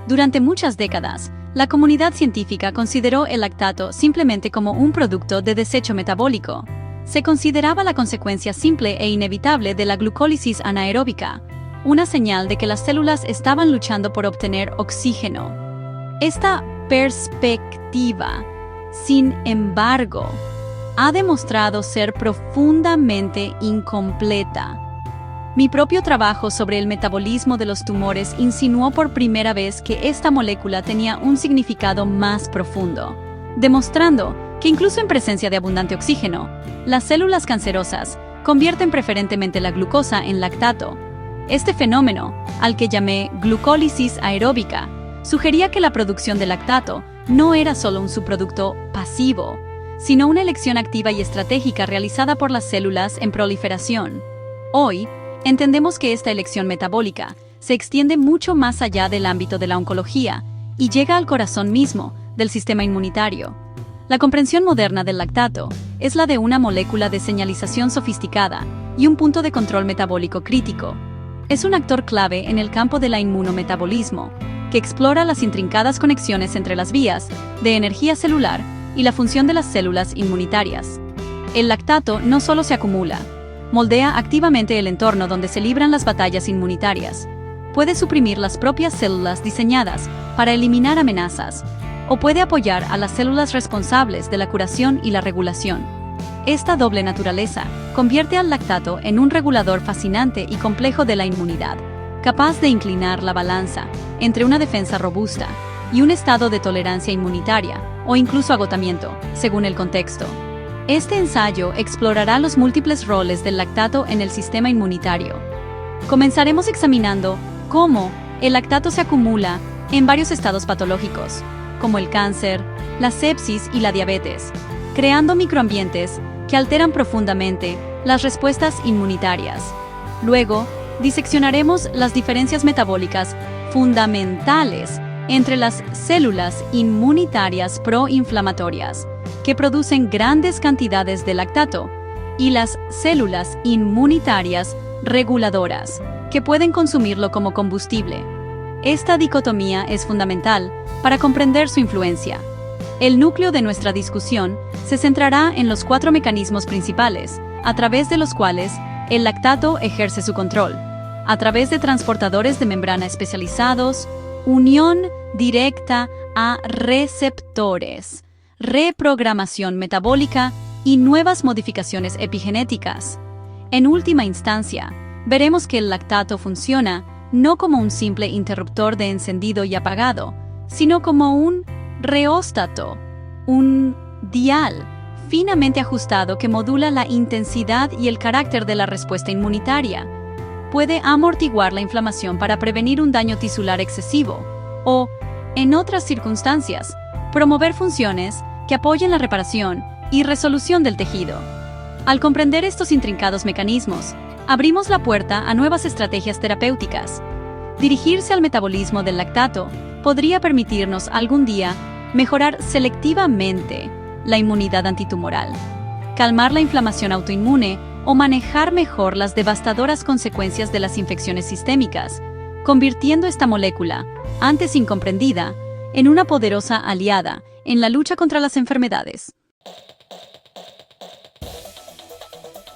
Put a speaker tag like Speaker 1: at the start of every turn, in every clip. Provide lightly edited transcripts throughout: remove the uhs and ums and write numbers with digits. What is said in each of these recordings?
Speaker 1: Durante muchas décadas, la comunidad científica consideró el lactato simplemente como un producto de desecho metabólico. Se consideraba la consecuencia simple e inevitable de la glucólisis anaeróbica, una señal de que las células estaban luchando por obtener oxígeno. Esta perspectiva, sin embargo, ha demostrado ser profundamente incompleta. Mi propio trabajo sobre el metabolismo de los tumores insinuó por primera vez que esta molécula tenía un significado más profundo, demostrando que incluso en presencia de abundante oxígeno, las células cancerosas convierten preferentemente la glucosa en lactato. Este fenómeno, al que llamé glucólisis aeróbica, sugería que la producción de lactato no era solo un subproducto pasivo, sino una elección activa y estratégica realizada por las células en proliferación. Hoy, entendemos que esta elección metabólica se extiende mucho más allá del ámbito de la oncología y llega al corazón mismo del sistema inmunitario. La comprensión moderna del lactato es la de una molécula de señalización sofisticada y un punto de control metabólico crítico. Es un actor clave en el campo de la inmunometabolismo, que explora las intrincadas conexiones entre las vías de energía celular y la función de las células inmunitarias. El lactato no solo se acumula, moldea activamente el entorno donde se libran las batallas inmunitarias. Puede suprimir las propias células diseñadas para eliminar amenazas, o puede apoyar a las células responsables de la curación y la regulación. Esta doble naturaleza convierte al lactato en un regulador fascinante y complejo de la inmunidad, capaz de inclinar la balanza entre una defensa robusta y un estado de tolerancia inmunitaria, o incluso agotamiento, según el contexto. Este ensayo explorará los múltiples roles del lactato en el sistema inmunitario. Comenzaremos examinando cómo el lactato se acumula en varios estados patológicos, como el cáncer, la sepsis y la diabetes, creando microambientes que alteran profundamente las respuestas inmunitarias. Luego, diseccionaremos las diferencias metabólicas fundamentales entre las células inmunitarias proinflamatorias, que producen grandes cantidades de lactato, y las células inmunitarias reguladoras, que pueden consumirlo como combustible. Esta dicotomía es fundamental para comprender su influencia. El núcleo de nuestra discusión se centrará en los 4 mecanismos principales, a través de los cuales el lactato ejerce su control, a través de transportadores de membrana especializados, unión directa a receptores, reprogramación metabólica y nuevas modificaciones epigenéticas. En última instancia, veremos que el lactato funciona no como un simple interruptor de encendido y apagado, sino como un reóstato, un dial finamente ajustado que modula la intensidad y el carácter de la respuesta inmunitaria. Puede amortiguar la inflamación para prevenir un daño tisular excesivo o, en otras circunstancias, promover funciones que apoyen la reparación y resolución del tejido. Al comprender estos intrincados mecanismos, abrimos la puerta a nuevas estrategias terapéuticas. Dirigirse al metabolismo del lactato podría permitirnos algún día mejorar selectivamente la inmunidad antitumoral, calmar la inflamación autoinmune o manejar mejor las devastadoras consecuencias de las infecciones sistémicas, convirtiendo esta molécula, antes incomprendida, en una poderosa aliada en la lucha contra las enfermedades.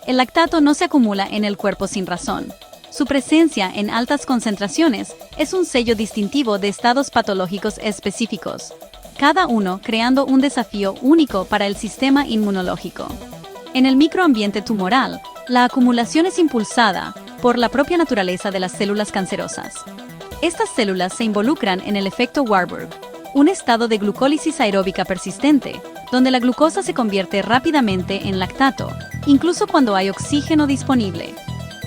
Speaker 1: El lactato no se acumula en el cuerpo sin razón. Su presencia en altas concentraciones es un sello distintivo de estados patológicos específicos, cada uno creando un desafío único para el sistema inmunológico. En el microambiente tumoral, la acumulación es impulsada por la propia naturaleza de las células cancerosas. Estas células se involucran en el efecto Warburg, un estado de glucólisis aeróbica persistente, donde la glucosa se convierte rápidamente en lactato, incluso cuando hay oxígeno disponible.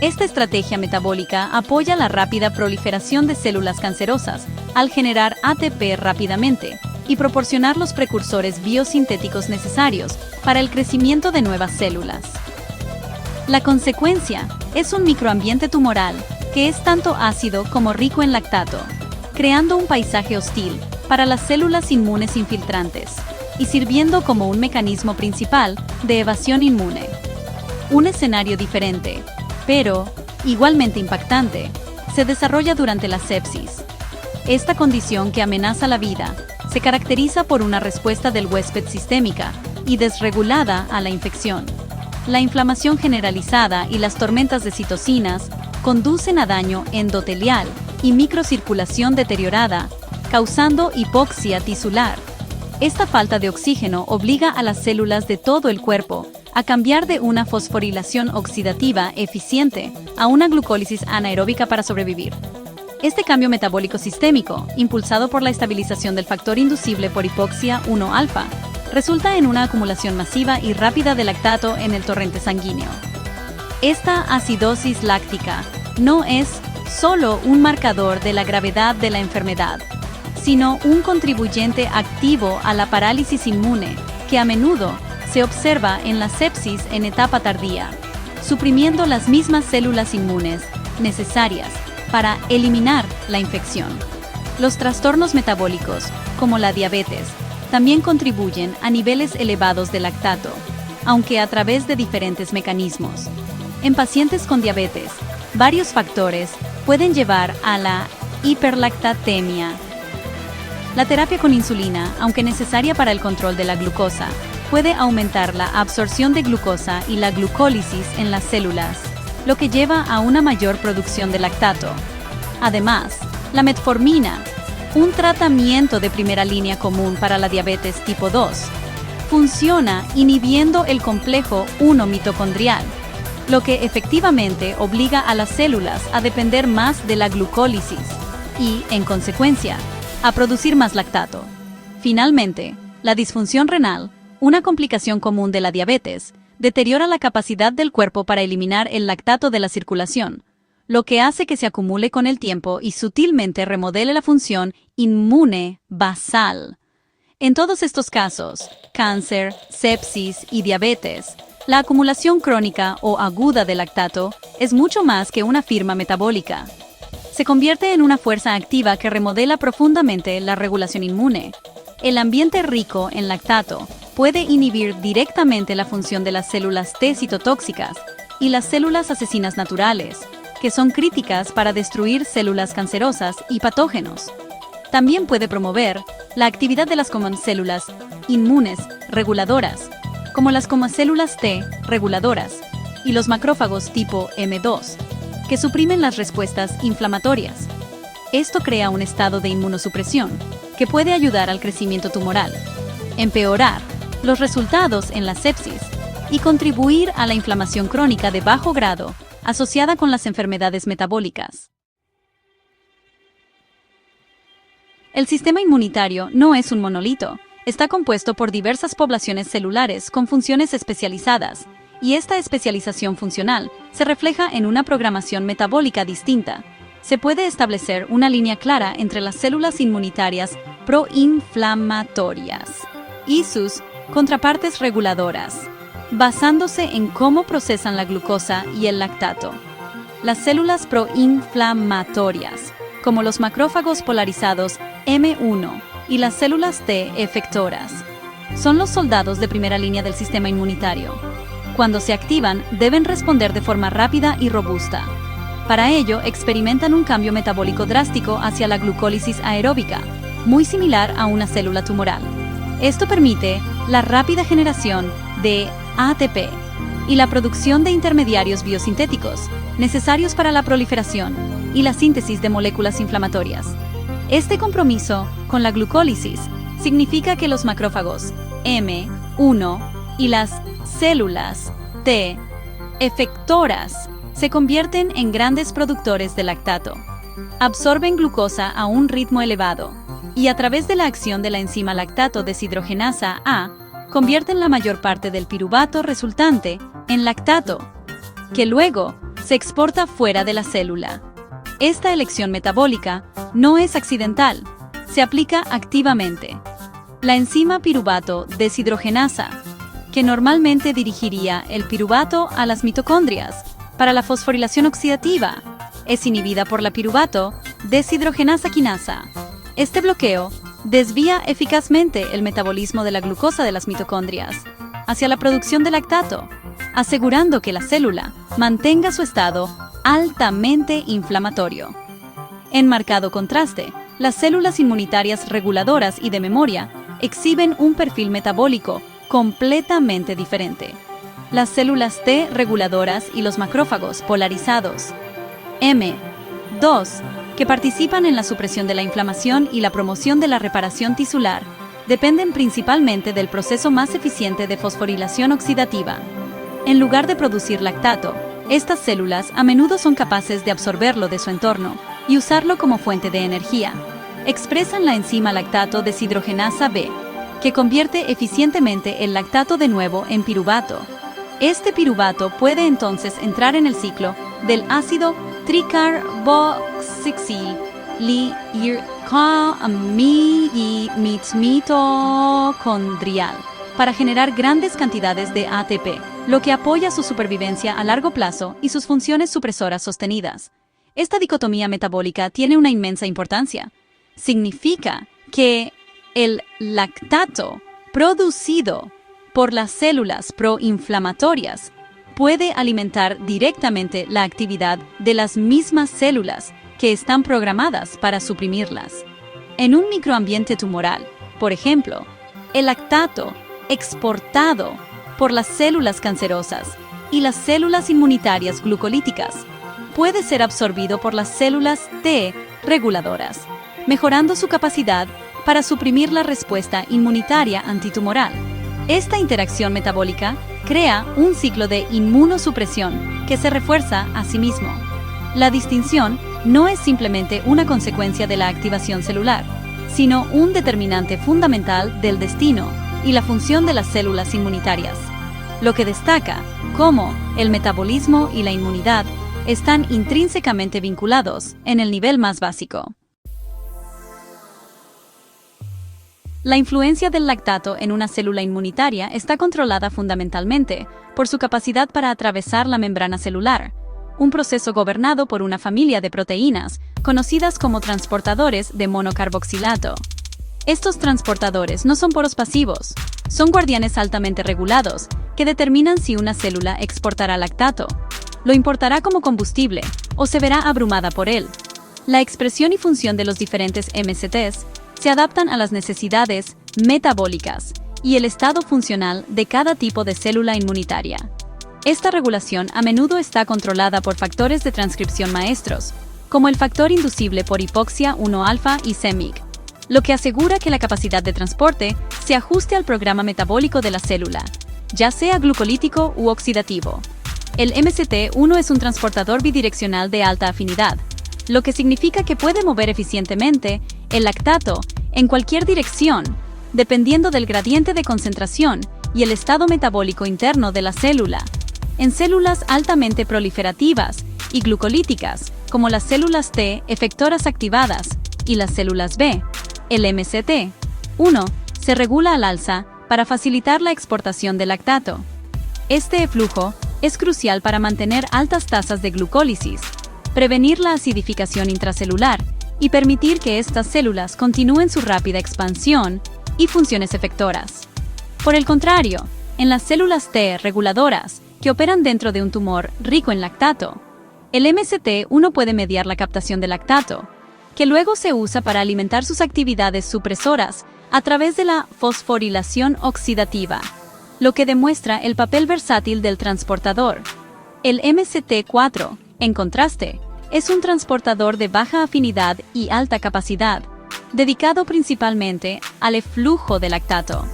Speaker 1: Esta estrategia metabólica apoya la rápida proliferación de células cancerosas al generar ATP rápidamente y proporcionar los precursores biosintéticos necesarios para el crecimiento de nuevas células. La consecuencia es un microambiente tumoral que es tanto ácido como rico en lactato, creando un paisaje hostil para las células inmunes infiltrantes y sirviendo como un mecanismo principal de evasión inmune. Un escenario diferente, pero igualmente impactante, se desarrolla durante la sepsis. Esta condición, que amenaza la vida, se caracteriza por una respuesta del huésped sistémica y desregulada a la infección. La inflamación generalizada y las tormentas de citocinas conducen a daño endotelial y microcirculación deteriorada, causando hipoxia tisular. Esta falta de oxígeno obliga a las células de todo el cuerpo a cambiar de una fosforilación oxidativa eficiente a una glucólisis anaeróbica para sobrevivir. Este cambio metabólico sistémico, impulsado por la estabilización del factor inducible por hipoxia 1-alfa, resulta en una acumulación masiva y rápida de lactato en el torrente sanguíneo. Esta acidosis láctica no es solo un marcador de la gravedad de la enfermedad, sino un contribuyente activo a la parálisis inmune que a menudo se observa en la sepsis en etapa tardía, suprimiendo las mismas células inmunes necesarias para eliminar la infección. Los trastornos metabólicos, como la diabetes, también contribuyen a niveles elevados de lactato, aunque a través de diferentes mecanismos. En pacientes con diabetes, varios factores pueden llevar a la hiperlactatemia. La terapia con insulina, aunque necesaria para el control de la glucosa, puede aumentar la absorción de glucosa y la glucólisis en las células, lo que lleva a una mayor producción de lactato. Además, la metformina, un tratamiento de primera línea común para la diabetes tipo 2, funciona inhibiendo el complejo 1 mitocondrial, lo que efectivamente obliga a las células a depender más de la glucólisis y, en consecuencia, a producir más lactato. Finalmente, la disfunción renal, una complicación común de la diabetes, deteriora la capacidad del cuerpo para eliminar el lactato de la circulación, lo que hace que se acumule con el tiempo y sutilmente remodele la función inmune basal. En todos estos casos, cáncer, sepsis y diabetes, la acumulación crónica o aguda de lactato es mucho más que una firma metabólica. Se convierte en una fuerza activa que remodela profundamente la regulación inmune. El ambiente rico en lactato puede inhibir directamente la función de las células T citotóxicas y las células asesinas naturales, que son críticas para destruir células cancerosas y patógenos. También puede promover la actividad de las células inmunes reguladoras, como las células T reguladoras y los macrófagos tipo M2, que suprimen las respuestas inflamatorias. Esto crea un estado de inmunosupresión que puede ayudar al crecimiento tumoral, empeorar los resultados en la sepsis y contribuir a la inflamación crónica de bajo grado asociada con las enfermedades metabólicas. El sistema inmunitario no es un monolito, está compuesto por diversas poblaciones celulares con funciones especializadas, y esta especialización funcional se refleja en una programación metabólica distinta. Se puede establecer una línea clara entre las células inmunitarias proinflamatorias y sus contrapartes reguladoras, basándose en cómo procesan la glucosa y el lactato. Las células proinflamatorias, como los macrófagos polarizados M1 y las células T efectoras, son los soldados de primera línea del sistema inmunitario. Cuando se activan, deben responder de forma rápida y robusta. Para ello, experimentan un cambio metabólico drástico hacia la glucólisis aeróbica, muy similar a una célula tumoral. Esto permite la rápida generación de ATP y la producción de intermediarios biosintéticos necesarios para la proliferación y la síntesis de moléculas inflamatorias. Este compromiso con la glucólisis significa que los macrófagos M1 y las células T efectoras se convierten en grandes productores de lactato. Absorben glucosa a un ritmo elevado y a través de la acción de la enzima lactato deshidrogenasa A, convierten la mayor parte del piruvato resultante en lactato, que luego se exporta fuera de la célula. Esta elección metabólica no es accidental, se aplica activamente. La enzima piruvato deshidrogenasa, que normalmente dirigiría el piruvato a las mitocondrias para la fosforilación oxidativa, es inhibida por la piruvato deshidrogenasa quinasa. Este bloqueo desvía eficazmente el metabolismo de la glucosa de las mitocondrias hacia la producción de lactato, asegurando que la célula mantenga su estado altamente inflamatorio. En marcado contraste, Las células inmunitarias reguladoras y de memoria exhiben un perfil metabólico completamente diferente. Las células T reguladoras y los macrófagos polarizados. M2, que participan en la supresión de la inflamación y la promoción de la reparación tisular, dependen principalmente del proceso más eficiente de fosforilación oxidativa. En lugar de producir lactato, estas células a menudo son capaces de absorberlo de su entorno y usarlo como fuente de energía. Expresan la enzima lactato deshidrogenasa B, que convierte eficientemente el lactato de nuevo en piruvato. Este piruvato puede entonces entrar en el ciclo del ácido tricarboxyl mitocondrial para generar grandes cantidades de ATP, lo que apoya su supervivencia a largo plazo y sus funciones supresoras sostenidas. Esta dicotomía metabólica tiene una inmensa importancia. Significa que el lactato producido por las células proinflamatorias puede alimentar directamente la actividad de las mismas células que están programadas para suprimirlas. En un microambiente tumoral, por ejemplo, el lactato exportado por las células cancerosas y las células inmunitarias glucolíticas puede ser absorbido por las células T reguladoras, mejorando su capacidad para suprimir la respuesta inmunitaria antitumoral. Esta interacción metabólica crea un ciclo de inmunosupresión que se refuerza a sí mismo. La distinción no es simplemente una consecuencia de la activación celular, sino un determinante fundamental del destino y la función de las células inmunitarias, lo que destaca cómo el metabolismo y la inmunidad están intrínsecamente vinculados en el nivel más básico. La influencia del lactato en una célula inmunitaria está controlada fundamentalmente por su capacidad para atravesar la membrana celular, un proceso gobernado por una familia de proteínas conocidas como transportadores de monocarboxilato. Estos transportadores no son poros pasivos, son guardianes altamente regulados que determinan si una célula exportará lactato, lo importará como combustible o se verá abrumada por él. La expresión y función de los diferentes MCTs se adaptan a las necesidades metabólicas y el estado funcional de cada tipo de célula inmunitaria. Esta regulación a menudo está controlada por factores de transcripción maestros, como el factor inducible por hipoxia 1-alfa y CEMIC, lo que asegura que la capacidad de transporte se ajuste al programa metabólico de la célula, ya sea glucolítico u oxidativo. El MCT1 es un transportador bidireccional de alta afinidad, lo que significa que puede mover eficientemente el lactato en cualquier dirección, dependiendo del gradiente de concentración y el estado metabólico interno de la célula. En células altamente proliferativas y glucolíticas, como las células T efectoras activadas y las células B, el MCT1 se regula al alza para facilitar la exportación de lactato. Este flujo es crucial para mantener altas tasas de glucólisis, prevenir la acidificación intracelular y permitir que estas células continúen su rápida expansión y funciones efectoras. Por el contrario, en las células T reguladoras, que operan dentro de un tumor rico en lactato, el MCT1 puede mediar la captación de lactato, que luego se usa para alimentar sus actividades supresoras a través de la fosforilación oxidativa, lo que demuestra el papel versátil del transportador. El MCT4, en contraste, es un transportador de baja afinidad y alta capacidad, dedicado principalmente al flujo de lactato.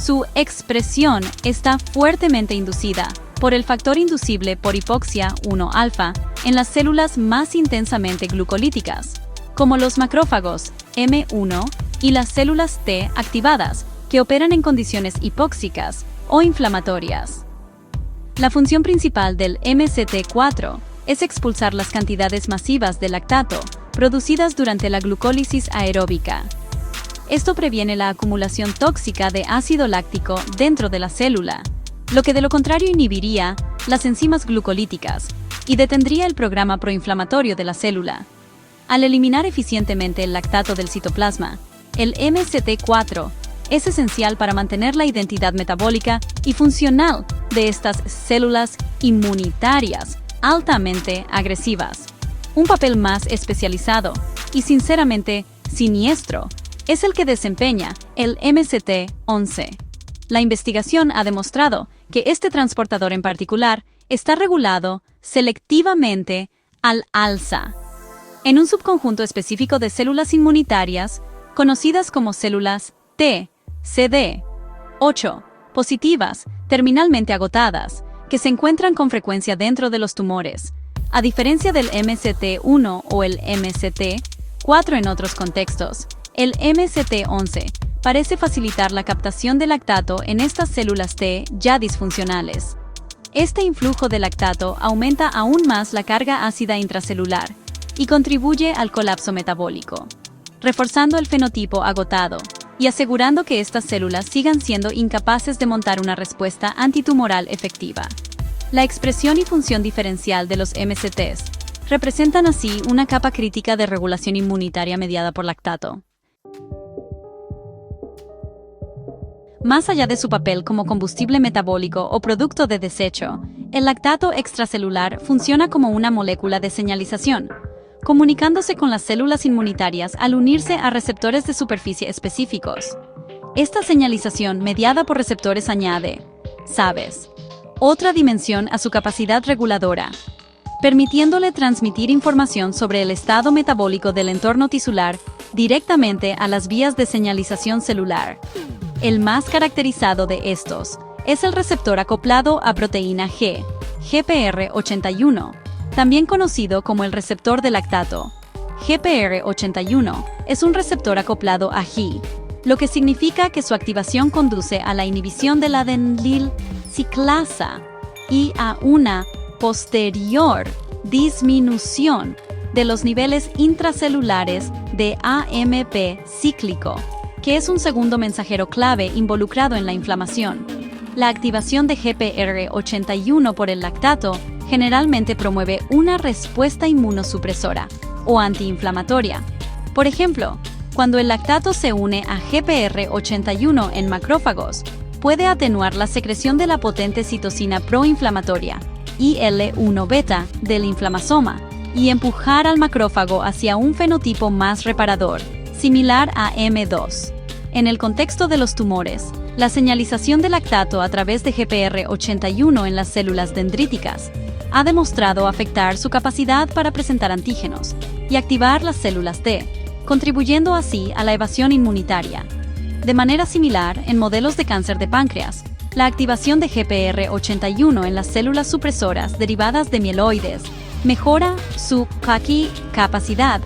Speaker 1: Su expresión está fuertemente inducida por el factor inducible por hipoxia 1-alfa en las células más intensamente glucolíticas, como los macrófagos M1 y las células T activadas, que operan en condiciones hipóxicas o inflamatorias. La función principal del MCT4 es expulsar las cantidades masivas de lactato producidas durante la glucólisis aeróbica. Esto previene la acumulación tóxica de ácido láctico dentro de la célula, lo que de lo contrario inhibiría las enzimas glucolíticas y detendría el programa proinflamatorio de la célula. Al eliminar eficientemente el lactato del citoplasma, el MCT4 es esencial para mantener la identidad metabólica y funcional de estas células inmunitarias altamente agresivas. Un papel más especializado y sinceramente siniestro, es el que desempeña el MCT11. La investigación ha demostrado que este transportador en particular está regulado selectivamente al alza en un subconjunto específico de células inmunitarias conocidas como células T, CD8, positivas, terminalmente agotadas, que se encuentran con frecuencia dentro de los tumores, a diferencia del MCT1 o el MCT4 en otros contextos. El MCT11 parece facilitar la captación de lactato en estas células T ya disfuncionales. Este influjo de lactato aumenta aún más la carga ácida intracelular y contribuye al colapso metabólico, reforzando el fenotipo agotado y asegurando que estas células sigan siendo incapaces de montar una respuesta antitumoral efectiva. La expresión y función diferencial de los MCTs representan así una capa crítica de regulación inmunitaria mediada por lactato. Más allá de su papel como combustible metabólico o producto de desecho, el lactato extracelular funciona como una molécula de señalización, comunicándose con las células inmunitarias al unirse a receptores de superficie específicos. Esta señalización mediada por receptores añade, ¿sabes?, otra dimensión a su capacidad reguladora, permitiéndole transmitir información sobre el estado metabólico del entorno tisular directamente a las vías de señalización celular. El más caracterizado de estos es el receptor acoplado a proteína G, GPR81, también conocido como el receptor de lactato. GPR81 es un receptor acoplado a G, lo que significa que su activación conduce a la inhibición de la adenilciclasa y a una posterior disminución de los niveles intracelulares de AMP cíclico, que es un segundo mensajero clave involucrado en la inflamación. La activación de GPR81 por el lactato generalmente promueve una respuesta inmunosupresora o antiinflamatoria. Por ejemplo, cuando el lactato se une a GPR81 en macrófagos, puede atenuar la secreción de la potente citocina proinflamatoria, IL-1 beta, del inflamasoma, y empujar al macrófago hacia un fenotipo más reparador, similar a M2. En el contexto de los tumores, la señalización de lactato a través de GPR81 en las células dendríticas ha demostrado afectar su capacidad para presentar antígenos y activar las células T, contribuyendo así a la evasión inmunitaria. De manera similar, en modelos de cáncer de páncreas, la activación de GPR81 en las células supresoras derivadas de mieloides mejora su capacidad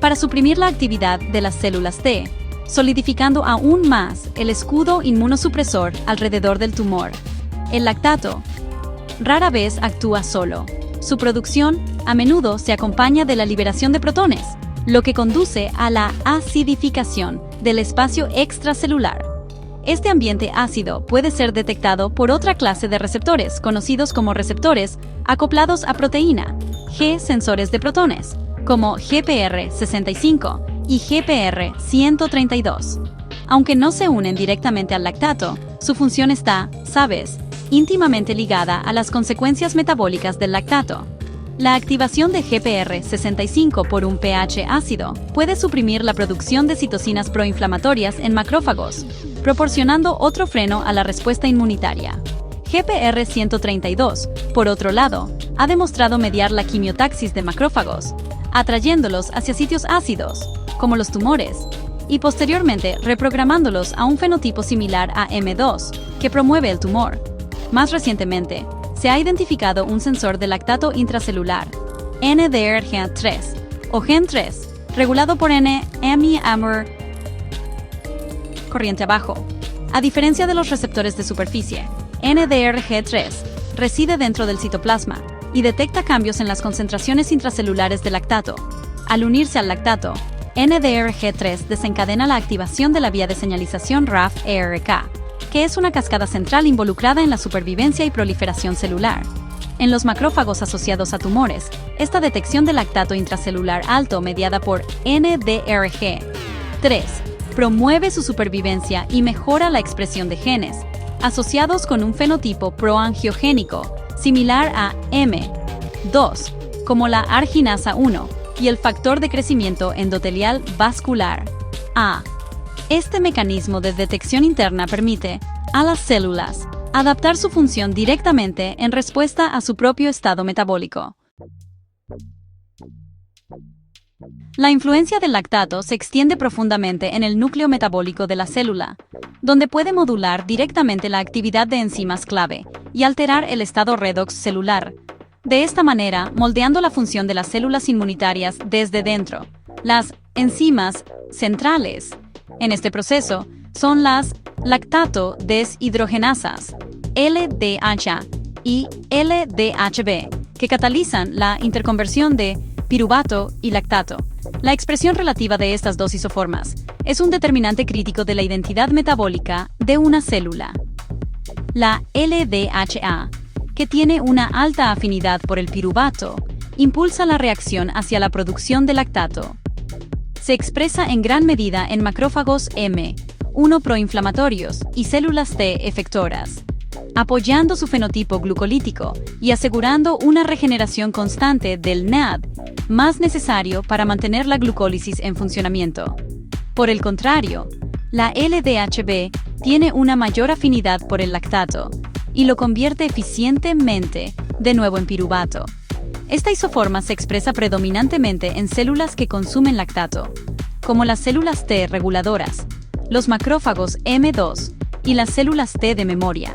Speaker 1: para suprimir la actividad de las células T, solidificando aún más el escudo inmunosupresor alrededor del tumor. El lactato rara vez actúa solo. Su producción a menudo se acompaña de la liberación de protones, lo que conduce a la acidificación del espacio extracelular. Este ambiente ácido puede ser detectado por otra clase de receptores, conocidos como receptores acoplados a proteína G sensores de protones, como GPR65 y GPR132. Aunque no se unen directamente al lactato, su función está, ¿sabes?, íntimamente ligada a las consecuencias metabólicas del lactato. La activación de GPR65 por un pH ácido puede suprimir la producción de citocinas proinflamatorias en macrófagos, proporcionando otro freno a la respuesta inmunitaria. GPR132, por otro lado, ha demostrado mediar la quimiotaxis de macrófagos, atrayéndolos hacia sitios ácidos, como los tumores, y posteriormente reprogramándolos a un fenotipo similar a M2, que promueve el tumor. Más recientemente, se ha identificado un sensor de lactato intracelular, NDRG3, o GEN3, regulado por N-amylamr corriente abajo. A diferencia de los receptores de superficie, NDRG3 reside dentro del citoplasma y detecta cambios en las concentraciones intracelulares de lactato. Al unirse al lactato, NDRG3 desencadena la activación de la vía de señalización RAF-ERK, que es una cascada central involucrada en la supervivencia y proliferación celular. En los macrófagos asociados a tumores, esta detección de lactato intracelular alto mediada por NDRG3 promueve su supervivencia y mejora la expresión de genes asociados con un fenotipo proangiogénico similar a M2, como la arginasa 1, y el factor de crecimiento endotelial vascular. A. Este mecanismo de detección interna permite a las células adaptar su función directamente en respuesta a su propio estado metabólico. La influencia del lactato se extiende profundamente en el núcleo metabólico de la célula, donde puede modular directamente la actividad de enzimas clave y alterar el estado redox celular. De esta manera, moldeando la función de las células inmunitarias desde dentro. Las enzimas centrales en este proceso son las lactato deshidrogenasas, LDHA y LDHB, que catalizan la interconversión de piruvato y lactato. La expresión relativa de estas dos isoformas es un determinante crítico de la identidad metabólica de una célula. La LDHA, que tiene una alta afinidad por el piruvato, impulsa la reacción hacia la producción de lactato. Se expresa en gran medida en macrófagos M1 proinflamatorios y células T efectoras, apoyando su fenotipo glucolítico y asegurando una regeneración constante del NAD, más necesario para mantener la glucólisis en funcionamiento. Por el contrario, la LDHB tiene una mayor afinidad por el lactato y lo convierte eficientemente de nuevo en piruvato. Esta isoforma se expresa predominantemente en células que consumen lactato, como las células T reguladoras, los macrófagos M2 y las células T de memoria.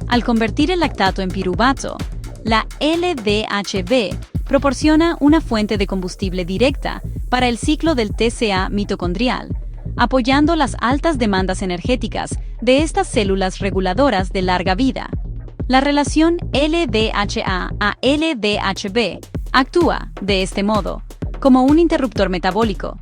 Speaker 1: Al convertir el lactato en piruvato, la LDHB proporciona una fuente de combustible directa para el ciclo del TCA mitocondrial, apoyando las altas demandas energéticas de estas células reguladoras de larga vida. La relación LDHA a LDHB actúa, de este modo, como un interruptor metabólico.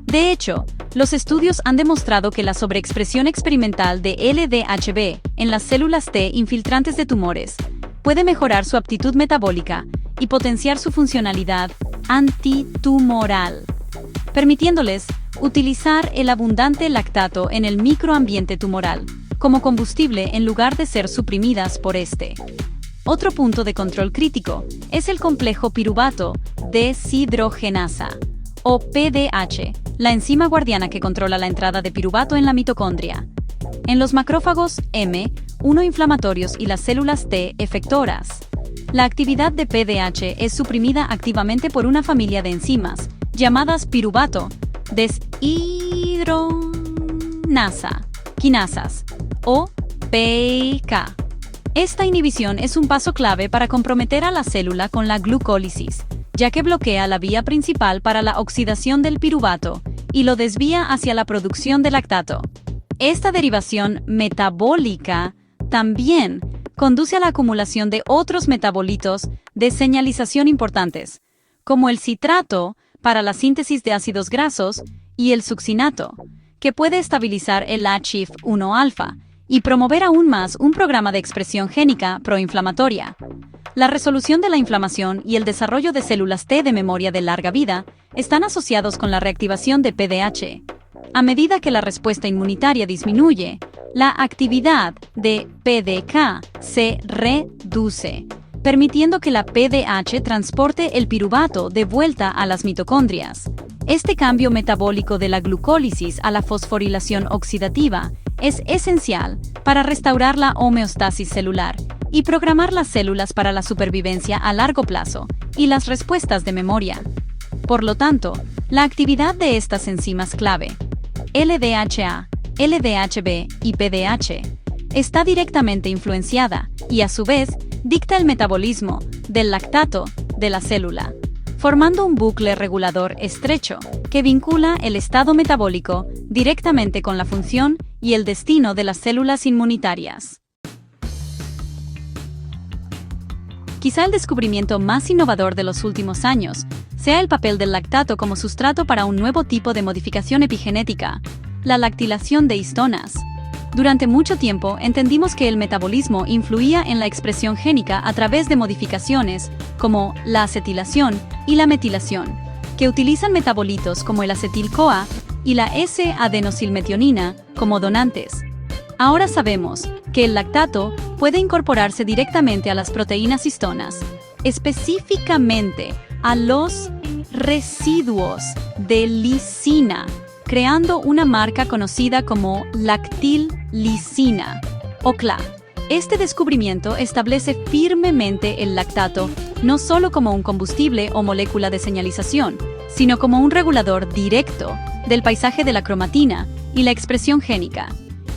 Speaker 1: De hecho, los estudios han demostrado que la sobreexpresión experimental de LDHB en las células T infiltrantes de tumores puede mejorar su aptitud metabólica y potenciar su funcionalidad antitumoral, permitiéndoles utilizar el abundante lactato en el microambiente tumoral como combustible en lugar de ser suprimidas por este. Otro punto de control crítico es el complejo piruvato deshidrogenasa, o PDH, la enzima guardiana que controla la entrada de piruvato en la mitocondria. En los macrófagos M1 inflamatorios y las células T efectoras, la actividad de PDH es suprimida activamente por una familia de enzimas llamadas piruvato deshidrogenasa quinasas, o PK. Esta inhibición es un paso clave para comprometer a la célula con la glucólisis, ya que bloquea la vía principal para la oxidación del piruvato y lo desvía hacia la producción de lactato. Esta derivación metabólica también conduce a la acumulación de otros metabolitos de señalización importantes, como el citrato para la síntesis de ácidos grasos y el succinato, que puede estabilizar el HIF-1-alfa y promover aún más un programa de expresión génica proinflamatoria. La resolución de la inflamación y el desarrollo de células T de memoria de larga vida están asociados con la reactivación de PDH. A medida que la respuesta inmunitaria disminuye, la actividad de PDK se reduce, permitiendo que la PDH transporte el piruvato de vuelta a las mitocondrias. Este cambio metabólico de la glucólisis a la fosforilación oxidativa es esencial para restaurar la homeostasis celular y programar las células para la supervivencia a largo plazo y las respuestas de memoria. Por lo tanto, la actividad de estas enzimas clave, LDHA, LDHB y PDH, está directamente influenciada y, a su vez, dicta el metabolismo del lactato de la célula, formando un bucle regulador estrecho que vincula el estado metabólico directamente con la función y el destino de las células inmunitarias. Quizá el descubrimiento más innovador de los últimos años sea el papel del lactato como sustrato para un nuevo tipo de modificación epigenética, la lactilación de histonas. Durante mucho tiempo entendimos que el metabolismo influía en la expresión génica a través de modificaciones como la acetilación y la metilación, que utilizan metabolitos como el acetil-CoA y la S-adenosilmetionina como donantes. Ahora sabemos que el lactato puede incorporarse directamente a las proteínas histonas, específicamente a los residuos de lisina, creando una marca conocida como lactil-lisina, o CLA. Este descubrimiento establece firmemente el lactato no solo como un combustible o molécula de señalización, sino como un regulador directo del paisaje de la cromatina y la expresión génica.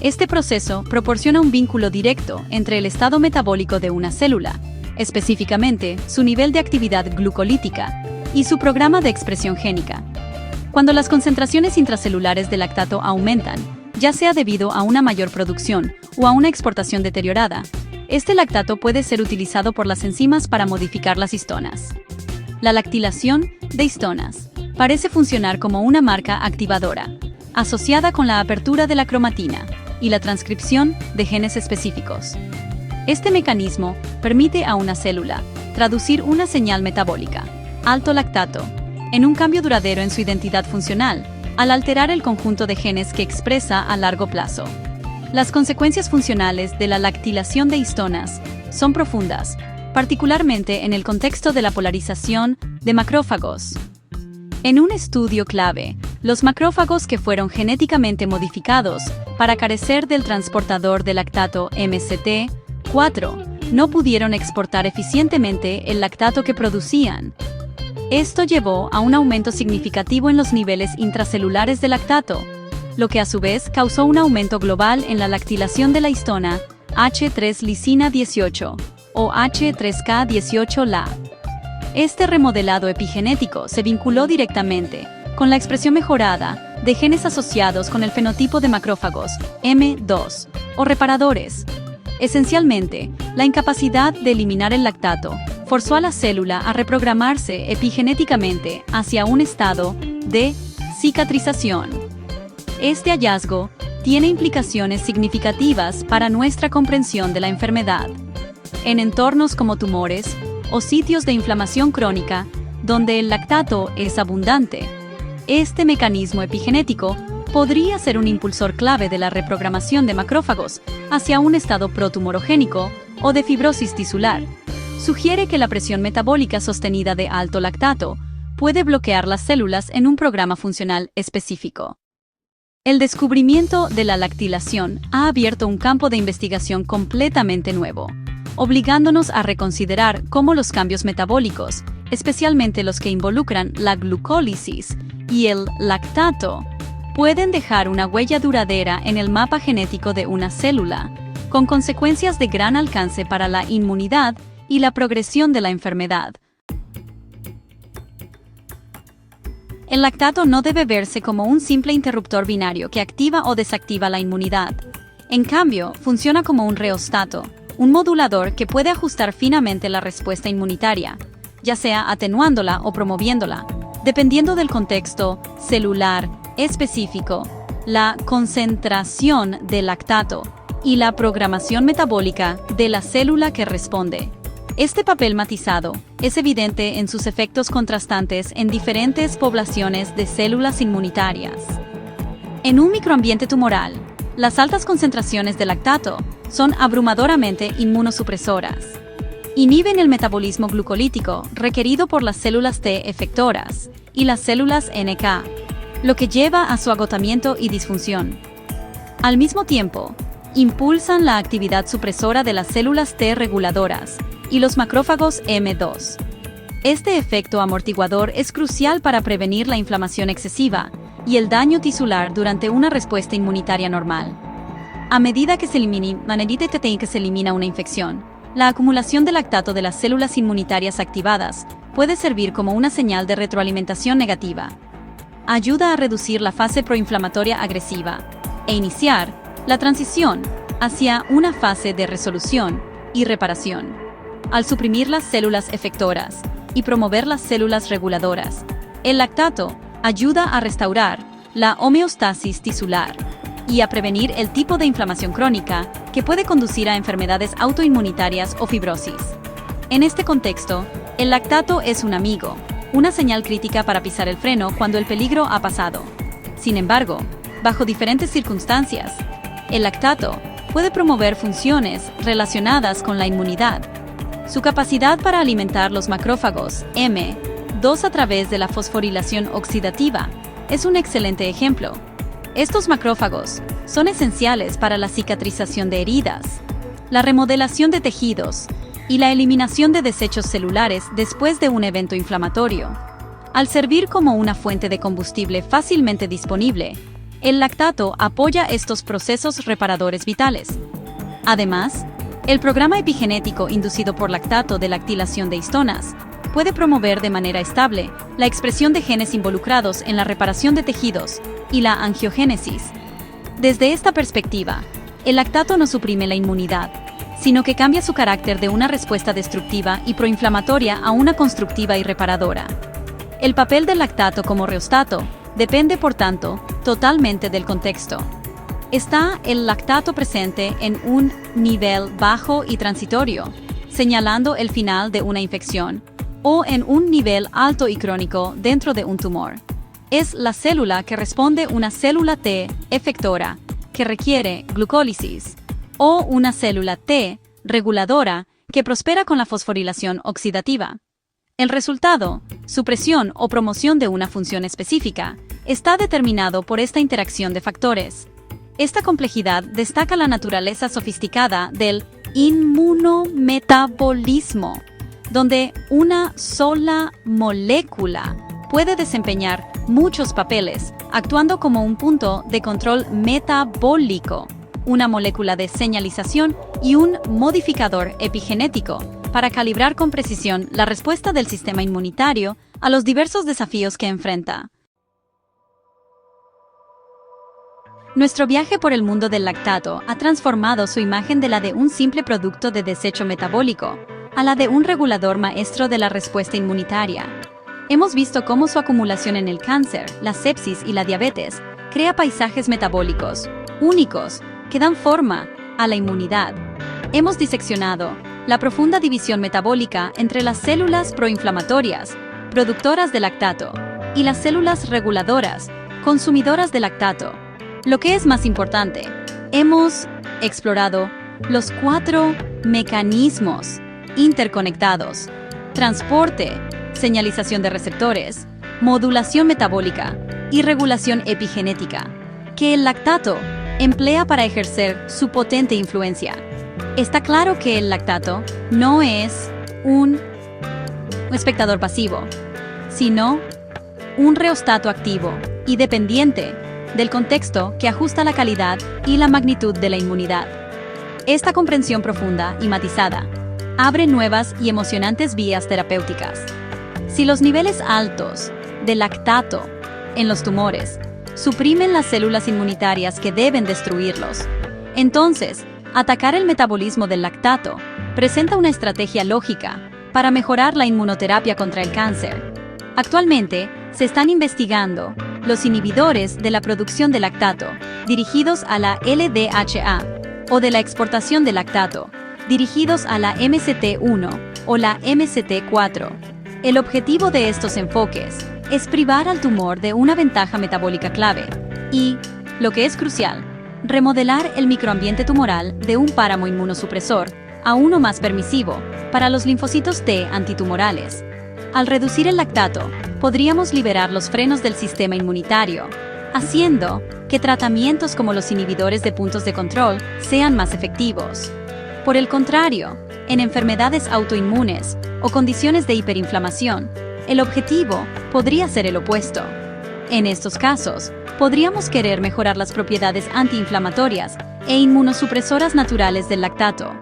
Speaker 1: Este proceso proporciona un vínculo directo entre el estado metabólico de una célula, específicamente su nivel de actividad glucolítica, y su programa de expresión génica. Cuando las concentraciones intracelulares de lactato aumentan, ya sea debido a una mayor producción o a una exportación deteriorada, este lactato puede ser utilizado por las enzimas para modificar las histonas. La lactilación de histonas parece funcionar como una marca activadora, asociada con la apertura de la cromatina y la transcripción de genes específicos. Este mecanismo permite a una célula traducir una señal metabólica, alto lactato, en un cambio duradero en su identidad funcional, al alterar el conjunto de genes que expresa a largo plazo. Las consecuencias funcionales de la lactilación de histonas son profundas, particularmente en el contexto de la polarización de macrófagos. En un estudio clave, los macrófagos que fueron genéticamente modificados para carecer del transportador de lactato MCT4 no pudieron exportar eficientemente el lactato que producían. Esto llevó a un aumento significativo en los niveles intracelulares de lactato, lo que a su vez causó un aumento global en la lactilación de la histona H3-lisina 18 o H3K18-La. Este remodelado epigenético se vinculó directamente con la expresión mejorada de genes asociados con el fenotipo de macrófagos M2 o reparadores. Esencialmente, la incapacidad de eliminar el lactato forzó a la célula a reprogramarse epigenéticamente hacia un estado de cicatrización. Este hallazgo tiene implicaciones significativas para nuestra comprensión de la enfermedad. En entornos como tumores o sitios de inflamación crónica, donde el lactato es abundante, este mecanismo epigenético podría ser un impulsor clave de la reprogramación de macrófagos hacia un estado protumorogénico o de fibrosis tisular. Sugiere que la presión metabólica sostenida de alto lactato puede bloquear las células en un programa funcional específico. El descubrimiento de la lactilación ha abierto un campo de investigación completamente nuevo, obligándonos a reconsiderar cómo los cambios metabólicos, especialmente los que involucran la glucólisis y el lactato, pueden dejar una huella duradera en el mapa genético de una célula, con consecuencias de gran alcance para la inmunidad y la progresión de la enfermedad. El lactato no debe verse como un simple interruptor binario que activa o desactiva la inmunidad. En cambio, funciona como un reostato, un modulador que puede ajustar finamente la respuesta inmunitaria, ya sea atenuándola o promoviéndola, dependiendo del contexto celular específico, la concentración de lactato y la programación metabólica de la célula que responde. Este papel matizado es evidente en sus efectos contrastantes en diferentes poblaciones de células inmunitarias. En un microambiente tumoral, las altas concentraciones de lactato son abrumadoramente inmunosupresoras. Inhiben el metabolismo glucolítico requerido por las células T efectoras y las células NK, lo que lleva a su agotamiento y disfunción. Al mismo tiempo, impulsan la actividad supresora de las células T reguladoras y los macrófagos M2. Este efecto amortiguador es crucial para prevenir la inflamación excesiva y el daño tisular durante una respuesta inmunitaria normal. A medida que se elimina una infección, la acumulación de lactato de las células inmunitarias activadas puede servir como una señal de retroalimentación negativa. Ayuda a reducir la fase proinflamatoria agresiva e iniciar la transición hacia una fase de resolución y reparación. Al suprimir las células efectoras y promover las células reguladoras, el lactato ayuda a restaurar la homeostasis tisular y a prevenir el tipo de inflamación crónica que puede conducir a enfermedades autoinmunitarias o fibrosis. En este contexto, el lactato es un amigo, una señal crítica para pisar el freno cuando el peligro ha pasado. Sin embargo, bajo diferentes circunstancias, el lactato puede promover funciones relacionadas con la inmunidad. Su capacidad para alimentar los macrófagos M, 2 a través de la fosforilación oxidativa es un excelente ejemplo. Estos macrófagos son esenciales para la cicatrización de heridas, la remodelación de tejidos y la eliminación de desechos celulares después de un evento inflamatorio. Al servir como una fuente de combustible fácilmente disponible, el lactato apoya estos procesos reparadores vitales. Además, el programa epigenético inducido por lactato de lactilación de histonas puede promover de manera estable la expresión de genes involucrados en la reparación de tejidos y la angiogénesis. Desde esta perspectiva, el lactato no suprime la inmunidad, sino que cambia su carácter de una respuesta destructiva y proinflamatoria a una constructiva y reparadora. El papel del lactato como reostato depende, por tanto, totalmente del contexto. ¿Está el lactato presente en un nivel bajo y transitorio, señalando el final de una infección, o en un nivel alto y crónico dentro de un tumor? Es la célula que responde una célula T efectora, que requiere glucólisis, o una célula T reguladora, que prospera con la fosforilación oxidativa. El resultado, supresión o promoción de una función específica, está determinado por esta interacción de factores. Esta complejidad destaca la naturaleza sofisticada del inmunometabolismo, donde una sola molécula puede desempeñar muchos papeles, actuando como un punto de control metabólico, una molécula de señalización y un modificador epigenético, para calibrar con precisión la respuesta del sistema inmunitario a los diversos desafíos que enfrenta. Nuestro viaje por el mundo del lactato ha transformado su imagen de la de un simple producto de desecho metabólico a la de un regulador maestro de la respuesta inmunitaria. Hemos visto cómo su acumulación en el cáncer, la sepsis y la diabetes crea paisajes metabólicos únicos que dan forma a la inmunidad. Hemos diseccionado la profunda división metabólica entre las células proinflamatorias, productoras de lactato, y las células reguladoras, consumidoras de lactato. Lo que es más importante, hemos explorado los 4 mecanismos interconectados: transporte, señalización de receptores, modulación metabólica y regulación epigenética, que el lactato emplea para ejercer su potente influencia. Está claro que el lactato no es un espectador pasivo, sino un reostato activo y dependiente del contexto que ajusta la calidad y la magnitud de la inmunidad. Esta comprensión profunda y matizada abre nuevas y emocionantes vías terapéuticas. Si los niveles altos de lactato en los tumores suprimen las células inmunitarias que deben destruirlos, entonces atacar el metabolismo del lactato presenta una estrategia lógica para mejorar la inmunoterapia contra el cáncer. Actualmente, se están investigando los inhibidores de la producción de lactato, dirigidos a la LDHA, o de la exportación de lactato, dirigidos a la MCT1 o la MCT4. El objetivo de estos enfoques es privar al tumor de una ventaja metabólica clave y, lo que es crucial, remodelar el microambiente tumoral de un páramo inmunosupresor a uno más permisivo para los linfocitos T antitumorales. Al reducir el lactato, podríamos liberar los frenos del sistema inmunitario, haciendo que tratamientos como los inhibidores de puntos de control sean más efectivos. Por el contrario, en enfermedades autoinmunes o condiciones de hiperinflamación, el objetivo podría ser el opuesto. En estos casos, podríamos querer mejorar las propiedades antiinflamatorias e inmunosupresoras naturales del lactato.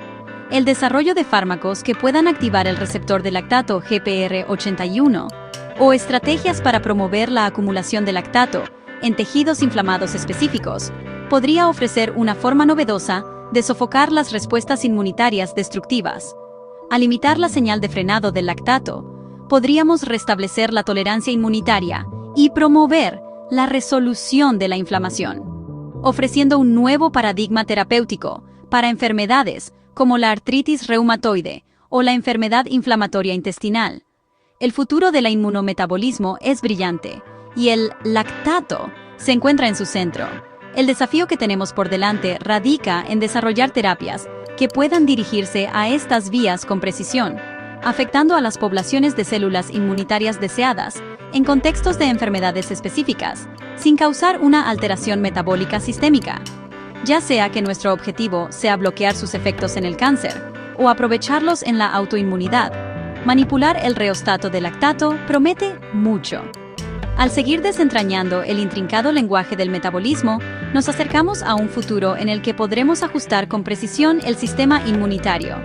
Speaker 1: El desarrollo de fármacos que puedan activar el receptor de lactato GPR81 o estrategias para promover la acumulación de lactato en tejidos inflamados específicos podría ofrecer una forma novedosa de sofocar las respuestas inmunitarias destructivas. Al limitar la señal de frenado del lactato, podríamos restablecer la tolerancia inmunitaria y promover la resolución de la inflamación, ofreciendo un nuevo paradigma terapéutico para enfermedades como la artritis reumatoide o la enfermedad inflamatoria intestinal. El futuro del inmunometabolismo es brillante y el lactato se encuentra en su centro. El desafío que tenemos por delante radica en desarrollar terapias que puedan dirigirse a estas vías con precisión, afectando a las poblaciones de células inmunitarias deseadas, en contextos de enfermedades específicas, sin causar una alteración metabólica sistémica. Ya sea que nuestro objetivo sea bloquear sus efectos en el cáncer, o aprovecharlos en la autoinmunidad, manipular el rheostato de lactato promete mucho. Al seguir desentrañando el intrincado lenguaje del metabolismo, nos acercamos a un futuro en el que podremos ajustar con precisión el sistema inmunitario,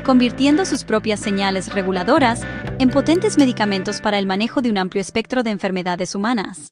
Speaker 1: convirtiendo sus propias señales reguladoras en potentes medicamentos para el manejo de un amplio espectro de enfermedades humanas.